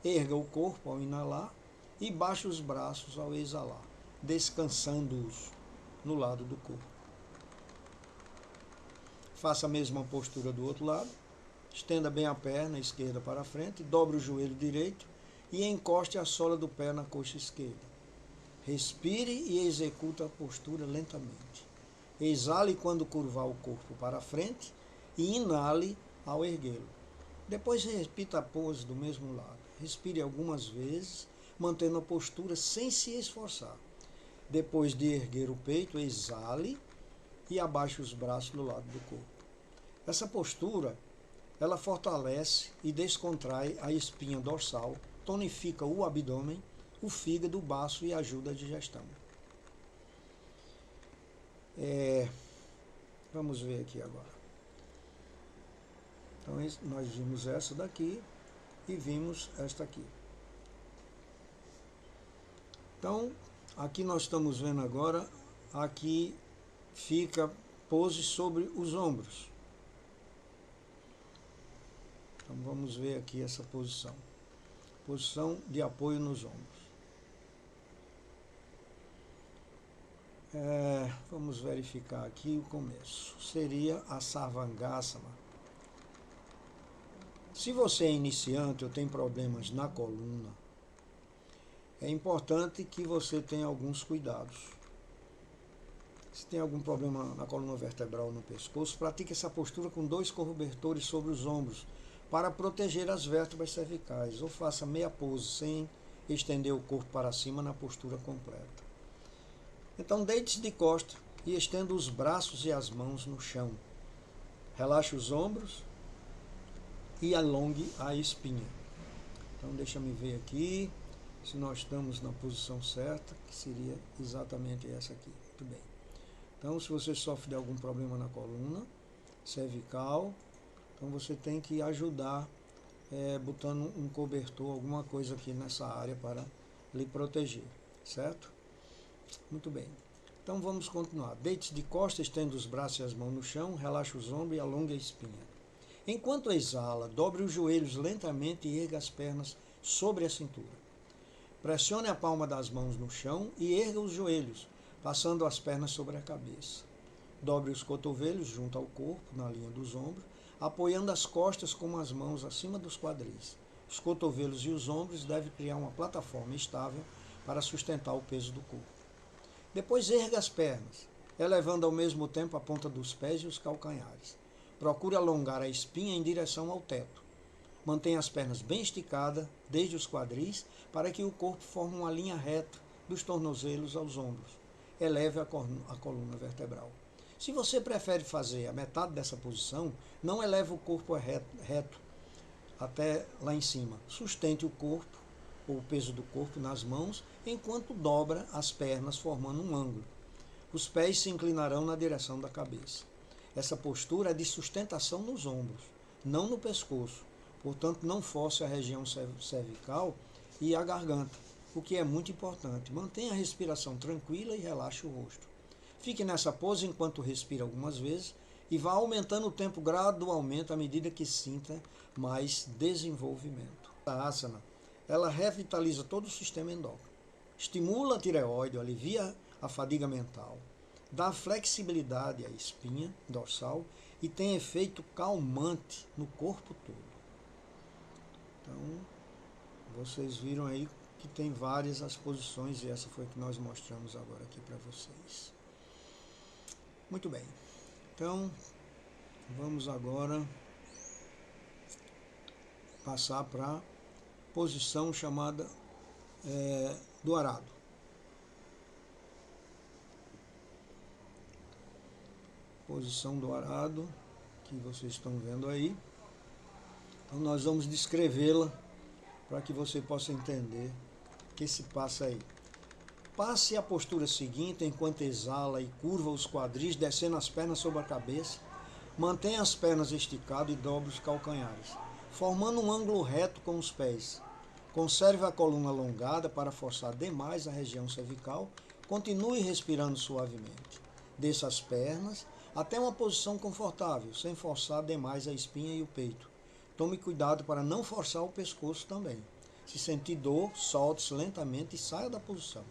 Erga o corpo ao inalar e baixe os braços ao exalar, descansando-os no lado do corpo. Faça a mesma postura do outro lado. Estenda bem a perna esquerda para frente, dobre o joelho direito e encoste a sola do pé na coxa esquerda. Respire e execute a postura lentamente. Exale quando curvar o corpo para frente e inale ao erguê-lo. Depois repita a pose do mesmo lado. Respire algumas vezes, mantendo a postura sem se esforçar. Depois de erguer o peito, exale e abaixe os braços do lado do corpo. Essa postura, ela fortalece e descontrai a espinha dorsal, tonifica o abdômen, o fígado, o baço e ajuda a digestão. Vamos ver aqui agora. Então, nós vimos essa daqui e vimos esta aqui. Então, aqui nós estamos vendo agora, aqui fica pose sobre os ombros. Então vamos ver aqui essa posição. Posição de apoio nos ombros. Vamos verificar aqui o começo. Seria a Sarvangasana. Se você é iniciante ou tem problemas na coluna, é importante que você tenha alguns cuidados. Se tem algum problema na coluna vertebral ou no pescoço, pratique essa postura com 2 cobertores sobre os ombros para proteger as vértebras cervicais, ou faça meia pose sem estender o corpo para cima na postura completa. Então deite-se de costas e estenda os braços e as mãos no chão. Relaxe os ombros e alongue a espinha. Então deixa-me ver aqui se nós estamos na posição certa, que seria exatamente essa aqui. Muito bem. Então, se você sofre de algum problema na coluna cervical, então você tem que ajudar botando um cobertor, alguma coisa aqui nessa área para lhe proteger, certo? Muito bem. Então vamos continuar. Deite-se de costas, estenda os braços e as mãos no chão, relaxe os ombros e alongue a espinha. Enquanto exala, dobre os joelhos lentamente e erga as pernas sobre a cintura. Pressione a palma das mãos no chão e erga os joelhos, passando as pernas sobre a cabeça. Dobre os cotovelos junto ao corpo, na linha dos ombros, apoiando as costas com as mãos acima dos quadris. Os cotovelos e os ombros devem criar uma plataforma estável para sustentar o peso do corpo. Depois erga as pernas, elevando ao mesmo tempo a ponta dos pés e os calcanhares. Procure alongar a espinha em direção ao teto. Mantenha as pernas bem esticadas, desde os quadris, para que o corpo forme uma linha reta dos tornozelos aos ombros. Eleve a coluna vertebral. Se você prefere fazer a metade dessa posição, não eleve o corpo reto até lá em cima. Sustente o corpo, ou o peso do corpo, nas mãos, enquanto dobra as pernas, formando um ângulo. Os pés se inclinarão na direção da cabeça. Essa postura é de sustentação nos ombros, não no pescoço. Portanto, não force a região cervical e a garganta, o que é muito importante. Mantenha a respiração tranquila e relaxe o rosto. Fique nessa pose enquanto respira algumas vezes e vá aumentando o tempo gradualmente à medida que sinta mais desenvolvimento. A asana, ela revitaliza todo o sistema endócrino, estimula a tireoide, alivia a fadiga mental, dá flexibilidade à espinha dorsal e tem efeito calmante no corpo todo. Então, vocês viram aí que tem várias as posições e essa foi a que nós mostramos agora aqui para vocês. Muito bem. Então, vamos agora passar para a posição chamada do arado. posição do arado, que vocês estão vendo aí. Então nós vamos descrevê-la para que você possa entender o que se passa aí. Passe a postura seguinte enquanto exala e curva os quadris, descendo as pernas sobre a cabeça. Mantenha as pernas esticadas e dobre os calcanhares, formando um ângulo reto com os pés. Conserve a coluna alongada para forçar demais a região cervical. Continue respirando suavemente. Desça as pernas até uma posição confortável, sem forçar demais a espinha e o peito. Tome cuidado para não forçar o pescoço também. Se sentir dor, solte-se lentamente e saia da posição.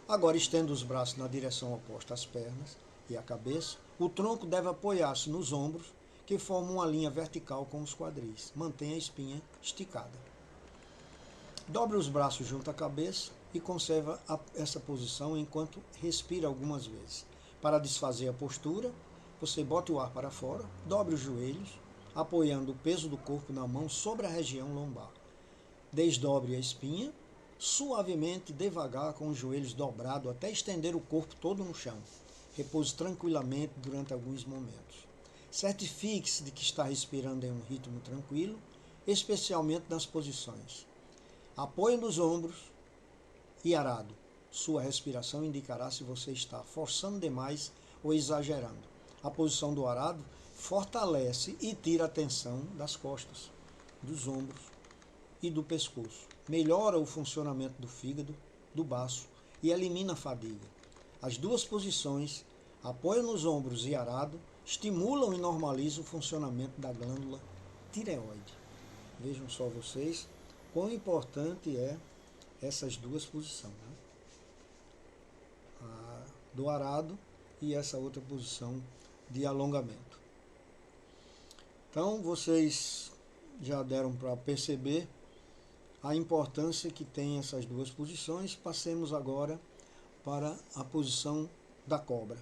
Agora estenda os braços na direção oposta às pernas e à cabeça. O tronco deve apoiar-se nos ombros, que formam uma linha vertical com os quadris. Mantenha a espinha esticada. Dobre os braços junto à cabeça e conserva essa posição enquanto respira algumas vezes. Para desfazer a postura, você bote o ar para fora, dobre os joelhos, apoiando o peso do corpo na mão sobre a região lombar. Desdobre a espinha, suavemente, devagar, com os joelhos dobrados, até estender o corpo todo no chão. Repouse tranquilamente durante alguns momentos. Certifique-se de que está respirando em um ritmo tranquilo, especialmente nas posições. Apoio nos ombros e arado. Sua respiração indicará se você está forçando demais ou exagerando. A posição do arado fortalece e tira a tensão das costas, dos ombros e do pescoço. Melhora o funcionamento do fígado, do baço e elimina a fadiga. As duas posições, apoio nos ombros e arado, estimulam e normalizam o funcionamento da glândula tireoide. Vejam só vocês quão importante é essas duas posições, né? A do arado e essa outra posição de alongamento. Então vocês já deram para perceber a importância que tem essas duas posições. Passemos agora para a posição da cobra.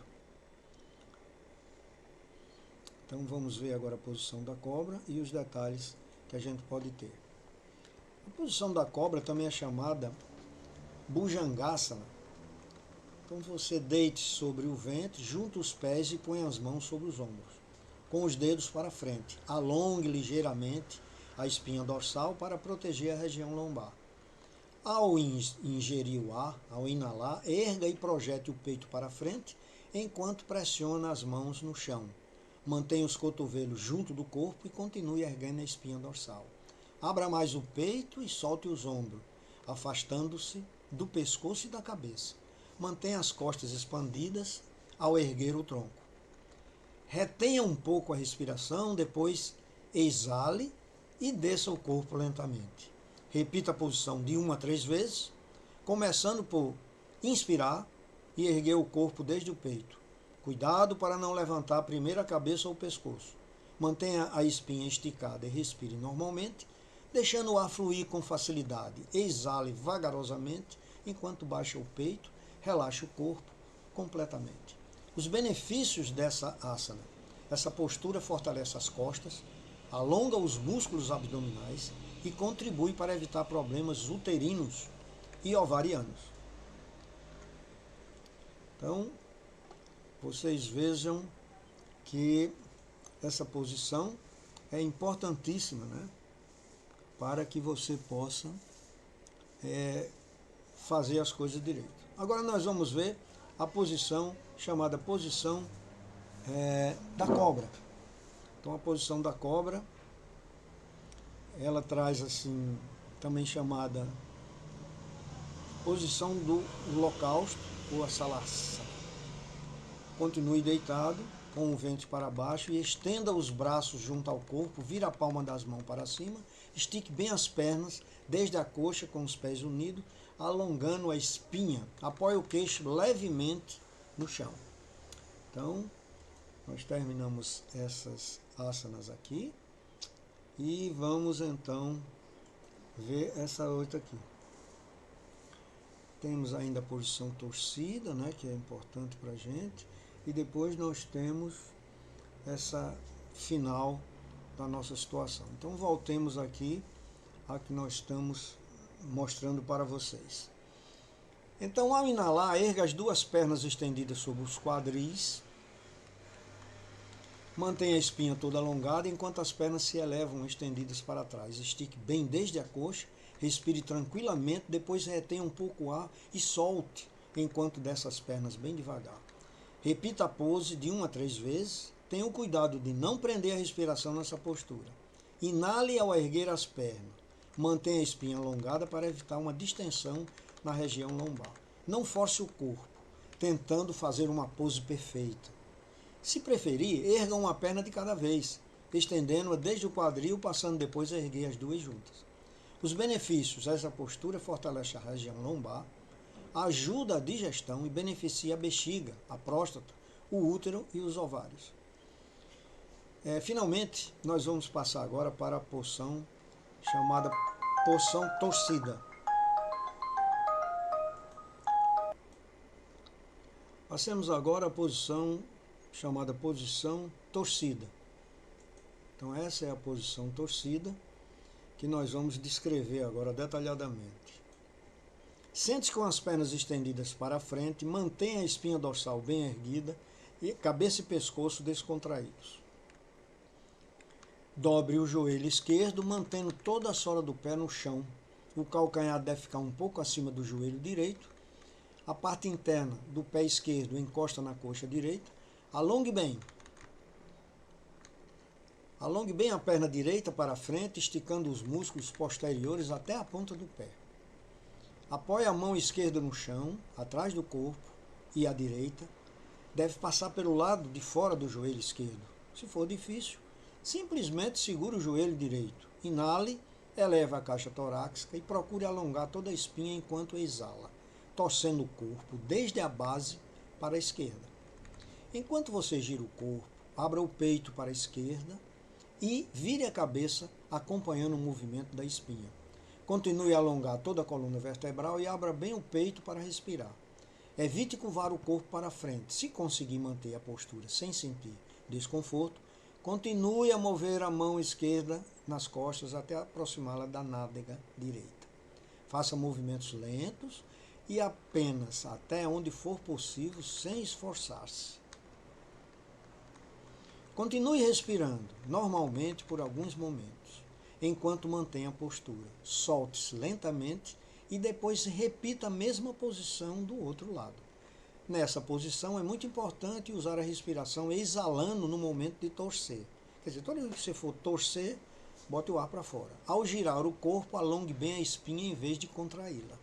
Então vamos ver agora a posição da cobra e os detalhes que a gente pode ter. A posição da cobra também é chamada Bhujangasana. Então você deite sobre o ventre, junta os pés e põe as mãos sobre os ombros, com os dedos para frente. Alongue ligeiramente a espinha dorsal para proteger a região lombar. Ao ingerir o ar, ao inalar, erga e projete o peito para frente, enquanto pressiona as mãos no chão. Mantenha os cotovelos junto do corpo e continue erguendo a espinha dorsal. Abra mais o peito e solte os ombros, afastando-se do pescoço e da cabeça. Mantenha as costas expandidas ao erguer o tronco. Retenha um pouco a respiração, depois exale e desça o corpo lentamente. Repita a posição de 1 a 3 vezes, começando por inspirar e erguer o corpo desde o peito. Cuidado para não levantar primeiro a cabeça ou o pescoço. Mantenha a espinha esticada e respire normalmente, deixando o ar fluir com facilidade. Exale vagarosamente enquanto baixa o peito, relaxa o corpo completamente. Os benefícios dessa asana: essa postura fortalece as costas, alonga os músculos abdominais e contribui para evitar problemas uterinos e ovarianos. Então, vocês vejam que essa posição é importantíssima, né? Para que você possa fazer as coisas direito. Agora nós vamos ver a posição chamada posição da cobra. Então a posição da cobra, ela traz assim, também chamada posição do holocausto ou a salassa. Continue deitado, com o ventre para baixo, e estenda os braços junto ao corpo, vira a palma das mãos para cima, estique bem as pernas, desde a coxa com os pés unidos, alongando a espinha. Apoie o queixo levemente no chão. Então, nós terminamos essas asanas aqui e vamos então ver essa outra aqui. Temos ainda a posição torcida, né, que é importante para a gente. E depois nós temos essa final da nossa situação. Então voltemos aqui a que nós estamos mostrando para vocês. Então ao inalar, erga as duas pernas estendidas sobre os quadris Mantenha a espinha toda alongada enquanto as pernas se elevam estendidas para trás. Estique bem desde a coxa, respire tranquilamente, depois retenha um pouco o ar e solte enquanto desce as pernas bem devagar. Repita a pose de 1 a 3 vezes. Tenha o cuidado de não prender a respiração nessa postura. Inale ao erguer as pernas. Mantenha a espinha alongada para evitar uma distensão na região lombar. Não force o corpo, tentando fazer uma pose perfeita. Se preferir, erga uma perna de cada vez, estendendo-a desde o quadril, passando depois a erguer as duas juntas. Os benefícios dessa postura fortalece a região lombar, ajuda a digestão e beneficia a bexiga, a próstata, o útero e os ovários. Finalmente, nós vamos passar agora para a posição chamada posição torcida. Passemos agora a posição chamada posição torcida. Então essa é a posição torcida que nós vamos descrever agora detalhadamente. Sente-se com as pernas estendidas para a frente, mantenha a espinha dorsal bem erguida e cabeça e pescoço descontraídos. Dobre o joelho esquerdo, mantendo toda a sola do pé no chão. O calcanhar deve ficar um pouco acima do joelho direito. A parte interna do pé esquerdo encosta na coxa direita. Alongue bem. Alongue bem a perna direita para frente, esticando os músculos posteriores até a ponta do pé. Apoie a mão esquerda no chão, atrás do corpo, e a direita deve passar pelo lado de fora do joelho esquerdo. Se for difícil, simplesmente segure o joelho direito. Inale, eleva a caixa torácica e procure alongar toda a espinha enquanto exala, torcendo o corpo desde a base para a esquerda. Enquanto você gira o corpo, abra o peito para a esquerda e vire a cabeça acompanhando o movimento da espinha. Continue a alongar toda a coluna vertebral e abra bem o peito para respirar. Evite curvar o corpo para frente. Se conseguir manter a postura sem sentir desconforto, continue a mover a mão esquerda nas costas até aproximá-la da nádega direita. Faça movimentos lentos e apenas até onde for possível, sem esforçar-se. Continue respirando normalmente por alguns momentos, enquanto mantém a postura. Solte-se lentamente e depois repita a mesma posição do outro lado. Nessa posição é muito importante usar a respiração exalando no momento de torcer. Quer dizer, toda vez que você for torcer, bote o ar para fora. Ao girar o corpo, alongue bem a espinha em vez de contraí-la.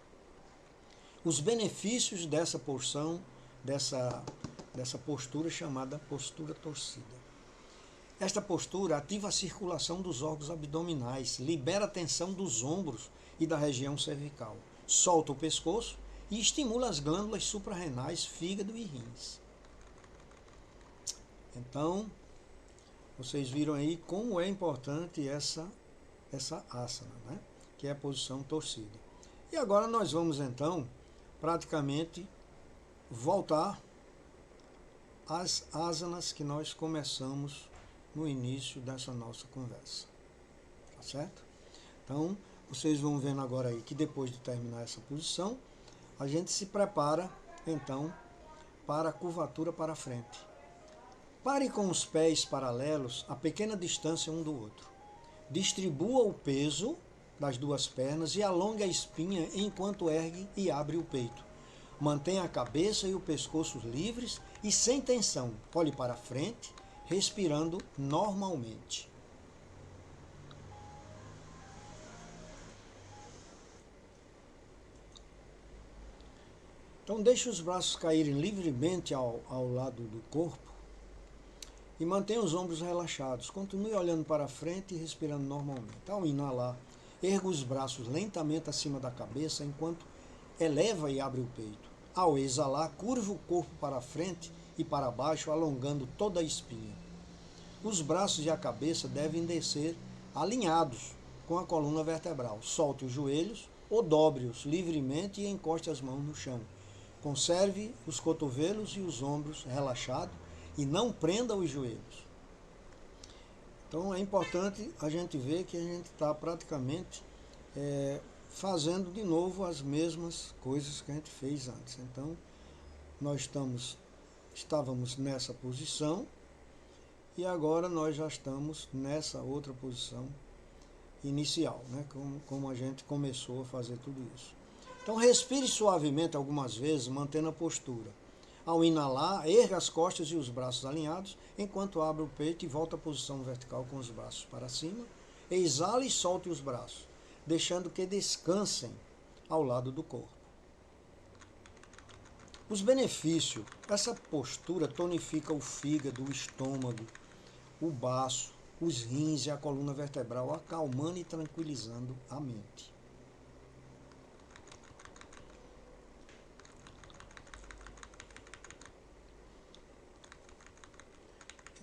Os benefícios dessa porção, dessa postura chamada postura torcida. Esta postura ativa a circulação dos órgãos abdominais, libera a tensão dos ombros e da região cervical, solta o pescoço e estimula as glândulas suprarrenais, fígado e rins. Então, vocês viram aí como é importante essa asana, né? Que é a posição torcida. E agora nós vamos então praticamente voltar às asanas que nós começamos no início dessa nossa conversa, tá certo? Então, vocês vão vendo agora aí que depois de terminar essa posição, a gente se prepara, então, para a curvatura para frente. Pare com os pés paralelos a pequena distância um do outro. Distribua o peso das duas pernas e alongue a espinha enquanto ergue e abre o peito. Mantenha a cabeça e o pescoço livres e sem tensão. Olhe para frente, respirando normalmente. Então deixe os braços caírem livremente ao lado do corpo e mantenha os ombros relaxados. Continue olhando para frente e respirando normalmente. Ao inalar, erga os braços lentamente acima da cabeça enquanto eleva e abre o peito. Ao exalar, curva o corpo para frente e para baixo, alongando toda a espinha. Os braços e a cabeça devem descer alinhados com a coluna vertebral. Solte os joelhos ou dobre-os livremente e encoste as mãos no chão. Conserve os cotovelos e os ombros relaxados e não prenda os joelhos. Então é importante a gente ver que a gente está praticamente fazendo de novo as mesmas coisas que a gente fez antes. Então nós estávamos nessa posição e agora nós já estamos nessa outra posição inicial, né? Como a gente começou a fazer tudo isso. Então respire suavemente algumas vezes, mantendo a postura. Ao inalar, erga as costas e os braços alinhados, enquanto abre o peito e volta à posição vertical com os braços para cima. Exale e solte os braços, deixando que descansem ao lado do corpo. Os benefícios, essa postura tonifica o fígado, o estômago, o baço, os rins e a coluna vertebral, acalmando e tranquilizando a mente.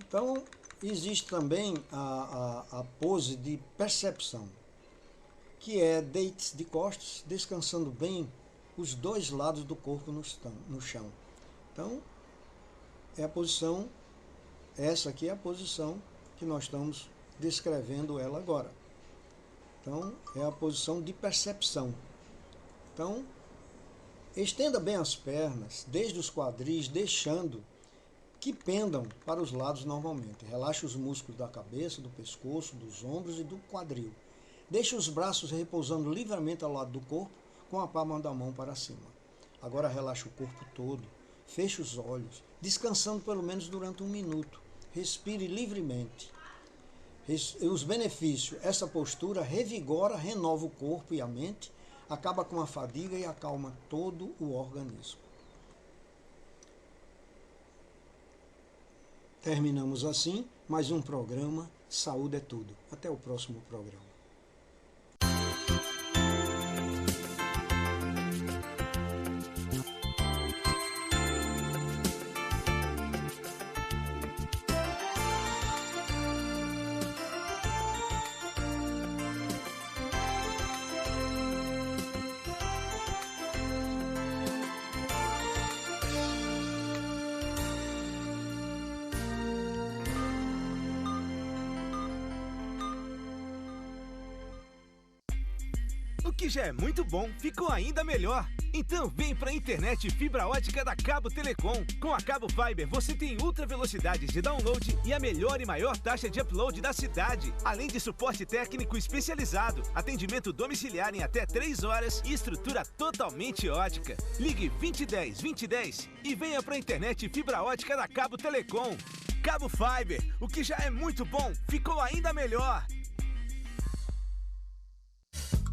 Então, existe também a pose de percepção, que é deite de costas, descansando bem os dois lados do corpo no chão. Então, é a posição, essa aqui é a posição que nós estamos descrevendo ela agora. Então, é a posição de percepção. Então, estenda bem as pernas, desde os quadris, deixando que pendam para os lados normalmente. Relaxe os músculos da cabeça, do pescoço, dos ombros e do quadril. Deixe os braços repousando livremente ao lado do corpo, com a palma da mão para cima. Agora relaxe o corpo todo, feche os olhos, descansando pelo menos durante 1 minuto. Respire livremente. Os benefícios, essa postura revigora, renova o corpo e a mente, acaba com a fadiga e acalma todo o organismo. Terminamos assim mais um programa Saúde é Tudo. Até o próximo programa. O que já é muito bom, ficou ainda melhor. Então vem pra internet fibra ótica da Cabo Telecom. Com a Cabo Fiber você tem ultra velocidades de download e a melhor e maior taxa de upload da cidade. Além de suporte técnico especializado, atendimento domiciliar em até 3 horas e estrutura totalmente ótica. Ligue 2010 e venha pra internet fibra ótica da Cabo Telecom. Cabo Fiber, o que já é muito bom, ficou ainda melhor.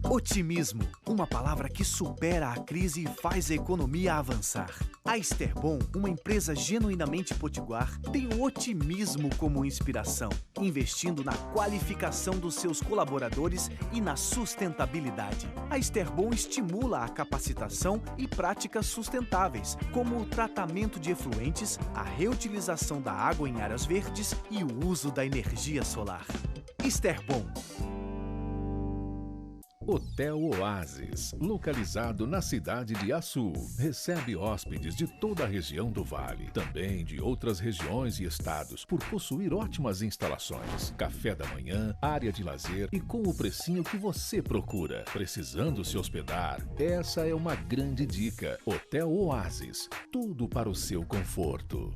Otimismo, uma palavra que supera a crise e faz a economia avançar. A Esterbom, uma empresa genuinamente potiguar, tem o otimismo como inspiração, investindo na qualificação dos seus colaboradores e na sustentabilidade. A Esterbom estimula a capacitação e práticas sustentáveis, como o tratamento de efluentes, a reutilização da água em áreas verdes e o uso da energia solar. Esterbom. Hotel Oasis, localizado na cidade de Açu, recebe hóspedes de toda a região do Vale, também de outras regiões e estados, por possuir ótimas instalações, café da manhã, área de lazer e com o precinho que você procura. Precisando se hospedar? Essa é uma grande dica. Hotel Oasis, tudo para o seu conforto.